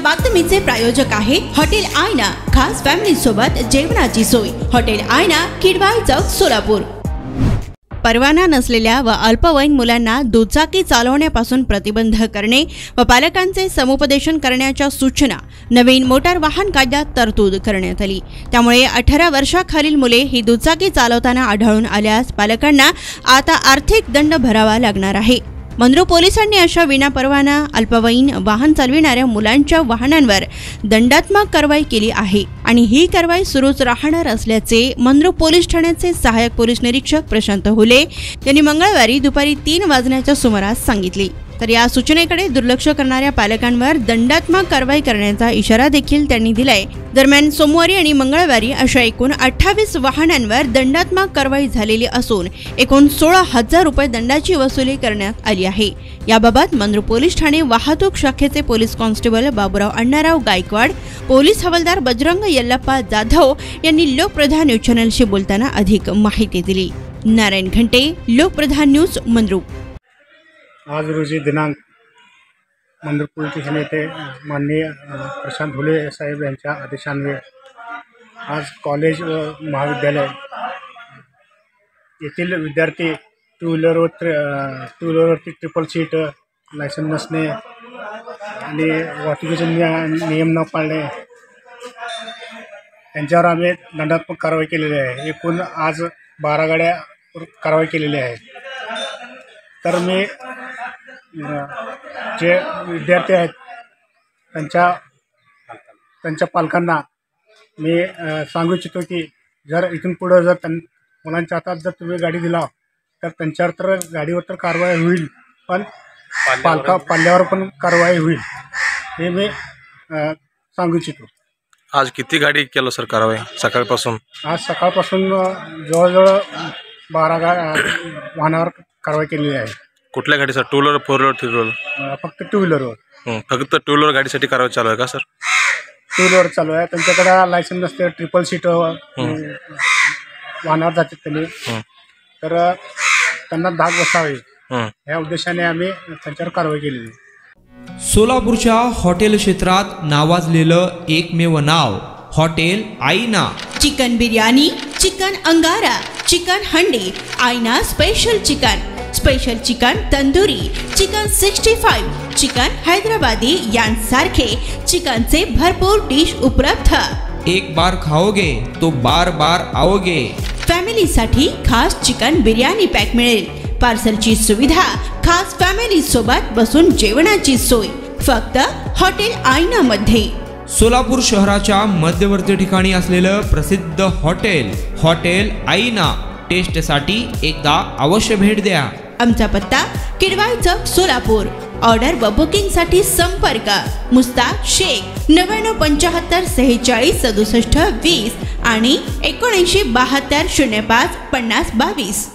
बातमीचे प्रायोजक आहे हॉटेल आयना, खास फॅमिली सोबत जेवणाची सोय। हॉटेल आयना, किडवाई चौक, सोलापूर। परवाना नसलेल्या व अल्पवयीन मुलांना दुचाकी चालवण्यापासून प्रतिबंध करणे व पालकांचे समुपदेशन करण्याच्या सूचना नवीन मोटार वाहन कायद्यात तरतूद करण्यात आली। त्यामुळे 18 वर्षाखालील मुले ही दुचाकी चालवताना आढळून आल्यास पालकांना आता आर्थिक दंड भरावा लागणार आहे। मंद्रुप पोलिसांनी अशा विनापरवाना अल्पवयीन वाहन चालविणाऱ्या मुलांच्या वाहनांवर दंडात्मक कारवाई केली आहे आणि ही कारवाई सुरूच राहणार असल्याचे मंद्रुप पोलीस ठाण्याचे सहाय्यक पोलीस निरीक्षक प्रशांत हुले यांनी मंगळवारी दुपारी 3 वाजण्याच्या सुमारास सांगितले। तर या सूचनेकडे दुर्लक्ष करणाऱ्या पालकांवर दंडात्मक कारवाई करण्याचा इशारा देखील त्यांनी दिलाय। दरम्यान सोमवारी आणि मंगळवारी अशा एकूण 28 वाहनांवर दंडात्मक कारवाई झालेली असून एकूण 16,000 रुपये दंडाची वसुली करण्यात आली आहे। याबाबत मंद्रुप पोलीस ठाणे वाहतूक शाखेचे police constable Baburao Annarao Gaikwad, police हवालदार बजरंग यल्लाप्पा जाधव यांनी लोकप्रधान न्यूज चॅनलशी बोलताना अधिक माहिती दिली। नारायण घंटे, लोकप्रधान न्यूज, मंद्रुप। आज रोजी दिनांक मंद्रुप पोलीस स्टेशन येथे माननीय प्रशांत हुले साहेब यांच्या आदेशान्वये आज कॉलेज व महाविद्यालय येथील विद्यार्थी टू व्हीलरवरती ट्रिपल सीट, लायसन नसणे आणि वाहतुकीचे नियम न पाळणे यांच्यावर आम्ही दंडात्मक कारवाई केलेली आहे। एकूण आज 12 गाड्या कारवाई केलेली आहे। तर मी जे विद्यार्थी आहेत त्यांच्या पालकांना मी सांगू इच्छितो की जर इथून पुढे जर मुलांच्या हातात जर तुम्ही गाडी दिला तर त्यांच्यावर तर गाडीवर तर कारवाई होईल, पण पाल्यावर पण कारवाई होईल हे मी सांगू इच्छितो। आज किती गाडी केलं सर कारवाई सकाळपासून? आज सकाळपासून जवळजवळ 12 वाहनावर कारवाई केलेली आहे। कुठल्या गाडी सर? 2 wheeler, 4 wheeler, 3 wheeler? फक्त 2 व्हीलरवर। फक्त 2 व्हीलर गाडीसाठी कारवाई चालू आहे का सर? 2 व्हीलर चालू आहे। त्यांच्याकडे लायसन नसते, ट्रिपल सीट वाहनावर जातात त्यांनी, तर त्यांना धाक बसावे या उद्देशाने आम्ही त्यांच्यावर कारवाई केलेली आहे। सोलापूरच्या हॉटेल क्षेत्रात नावाजलेलं एकमेव नाव हॉटेल आईना। चिकन बिर्याणी, चिकन अंगारा, चिकन हंडी, आईना special chicken, special chicken tandoori, chicken 65, chicken Hyderabadi यांसारखे चिकनचे भरपूर डिश उपलब्ध। एक बार खाओगे तो बार बार आओगे। फॅमिलीसाठी खास चिकन बिर्याणी पॅक मिळेल, पार्सलची सुविधा, खास फॅमिली सोबत बसून जेवणाची सोय फक्त हॉटेल आईना मध्ये। सोलापूर शहराच्या मध्यवर्ती ठिकाणी असलेलं प्रसिद्ध हॉटेल आईना टेस्टसाठी एकदा अवश्य भेट द्या। आमचा पत्ता किडवाई चौक, सोलापूर। ऑर्डर व बुकिंग साठी संपर्क मुस्ताक शेख 9975 46 67 20 आणि 7972 05 50 22।